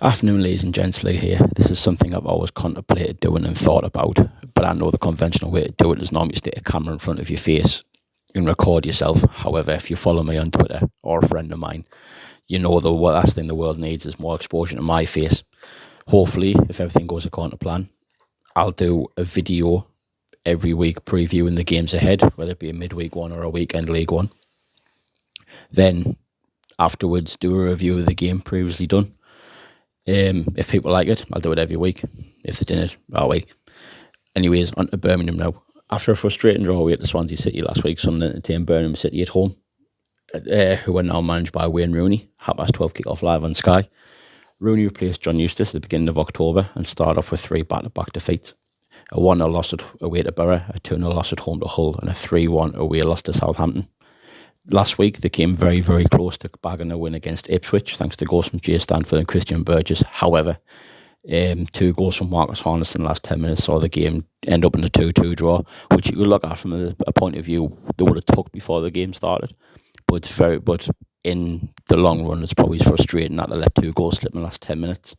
Afternoon, ladies and gents, Lee here. This is something I've always contemplated doing and thought about, but I know the conventional way to do it is normally stick a camera in front of your face and record yourself. However, if you follow me on Twitter or a friend of mine, you know the last thing the world needs is more exposure to my face. Hopefully, if everything goes according to plan, I'll do a video every week previewing the games ahead, whether it be a midweek one or a weekend league one. Then afterwards, do a review of the game previously done. If people like it, I'll do it every week. If they didn't, I'll wait. Anyways, on to Birmingham now. After a frustrating draw away at the Swansea City last week, Sunderland entertained Birmingham City at home, who are now managed by Wayne Rooney. 12:30 kick-off live on Sky. Rooney replaced John Eustace at the beginning of October and started off with 3 back-to-back defeats. A 1-0 loss away to Borough, a 2-0 loss at home to Hull, and a 3-1 away loss to Southampton. Last week, they came very, very close to bagging a win against Ipswich, thanks to goals from Jay Stanfield and Christian Burgess. However, 2 goals from Marcus Harness in the last 10 minutes saw the game end up in a 2-2 draw, which you could look at from a point of view they would have took before the game started. But in the long run, it's probably frustrating that they let 2 goals slip in the last 10 minutes.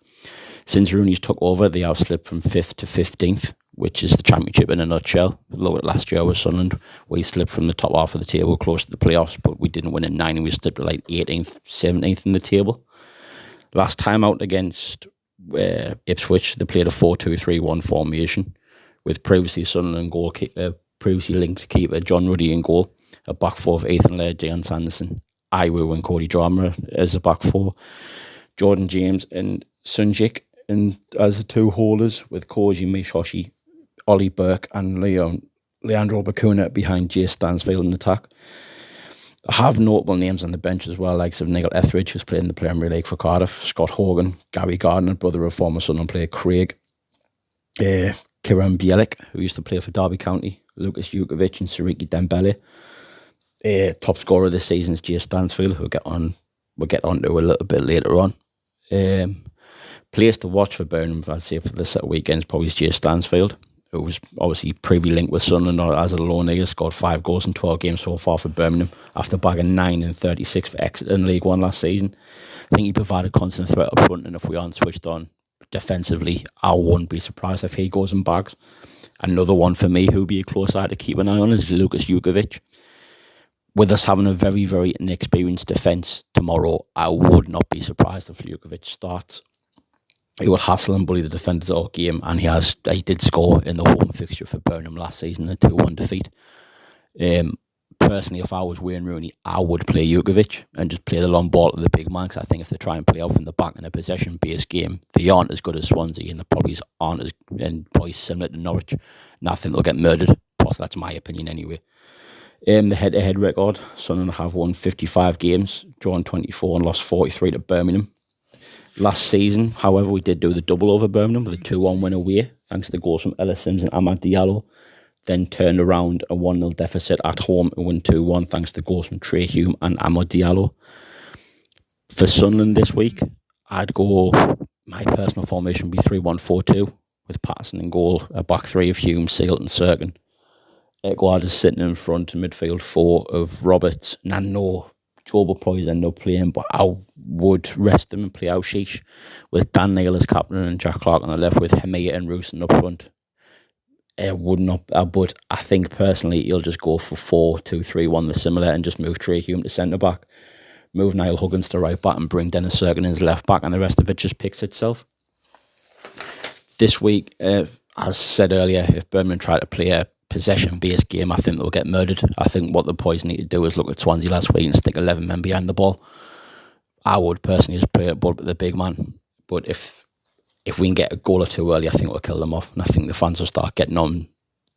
Since Rooney's took over, they have slipped from 5th to 15th, which is the championship in a nutshell. Look at last year with Sunderland, we slipped from the top half of the table close to the playoffs, but we didn't win in 9 and we slipped to like 18th, 17th in the table. Last time out against Ipswich, they played a 4-2-3-1 formation with previously Sunderland previously linked keeper John Ruddy in goal, a back 4 of Ethan Laird, Jan Sanderson, Iwu and Cody Drama as a back 4, Jordan James and Sunjic and as the 2 holders, with Koji Mishoshi, Ollie Burke and Leandro Bacuna behind Jay Stansfield in attack. I have notable names on the bench as well, likes of Nigel Etheridge, who's played in the Premier League for Cardiff, Scott Hogan, Gary Gardner, brother of former Sunderland player Craig, Kieran Bielik, who used to play for Derby County, Lucas Jukovic and Siriki Dembele. Top scorer this season is Jay Stansfield, who we'll get on to a little bit later on. Place to watch for Birmingham, I'd say, for this weekend is probably Jay Stansfield, who was obviously previously linked with Sunderland as a loan. He scored 5 goals in 12 games so far for Birmingham after bagging 9 and 36 for Exeter in League One last season. I think he provided constant threat up front, and if we aren't switched on defensively, I wouldn't be surprised if he goes and bags. Another one for me who'll be a close eye to keep an eye on is Lucas Jukovic. With us having a very, very inexperienced defence tomorrow, I would not be surprised if Jukovic starts. He will hassle and bully the defenders all game, and he did score in the home fixture for Birmingham last season, a 2-1 defeat. Personally, if I was Wayne Rooney, I would play Jukovic and just play the long ball to the big man, because I think if they try and play out from the back in a possession-based game, they aren't as good as Swansea, and they probably aren't probably similar to Norwich, and I think they'll get murdered. Plus, that's my opinion anyway. The head-to-head record, Sunderland have won 55 games, drawn 24 and lost 43 to Birmingham. Last season, however, we did do the double over Birmingham with a 2-1 win away, thanks to goals from Ellis Sims and Amad Diallo. Then turned around a 1-0 deficit at home and win 2-1, thanks to goals from Trey Hume and Amad Diallo. For Sunderland this week, I'd go, my personal formation would be 3-1-4-2, with Patterson in goal, a back 3 of Hume, Sealt and Serkin. Edouard is sitting in front, a midfield 4 of Roberts, and I know Joe will probably end up playing, but I would rest him and play Aushish with Dan Neil as captain and Jack Clark on the left, with Hemia and Roosen up front. But I think personally he'll just go for 4-2-3-1, the similar, and just move Trey Hume to centre back, move Niall Huggins to right back, and bring Dennis Serkin in as left back, and the rest of it just picks itself. This week, as said earlier, if Birmingham try to play a possession-based game, I think they'll get murdered. I think what the boys need to do is look at Swansea last week and stick 11 men behind the ball. I would personally just play a ball with the big man, but if we can get a goal or 2 early, I think we'll kill them off, and I think the fans will start getting on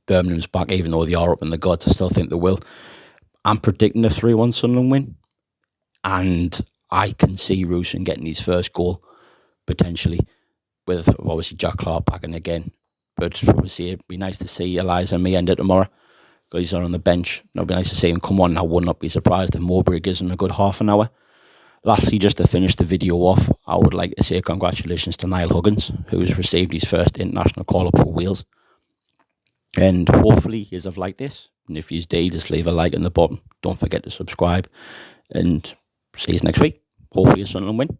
Birmingham's back, even though they are up in the gods. I still think they will. I'm predicting a 3-1 Sunderland win, and I can see Roosen getting his first goal, potentially, with obviously Jack Clark back in again. But obviously it'd be nice to see Eliza and me end it tomorrow, because he's on the bench. It'd be nice to see him come on. I would not be surprised if Mowbray gives him a good half an hour. Lastly, just to finish the video off, I would like to say congratulations to Niall Huggins, who's received his first international call-up for Wales. And hopefully he's have liked this. And if you did, just leave a like in the bottom. Don't forget to subscribe. And see you next week. Hopefully a Sunderland win.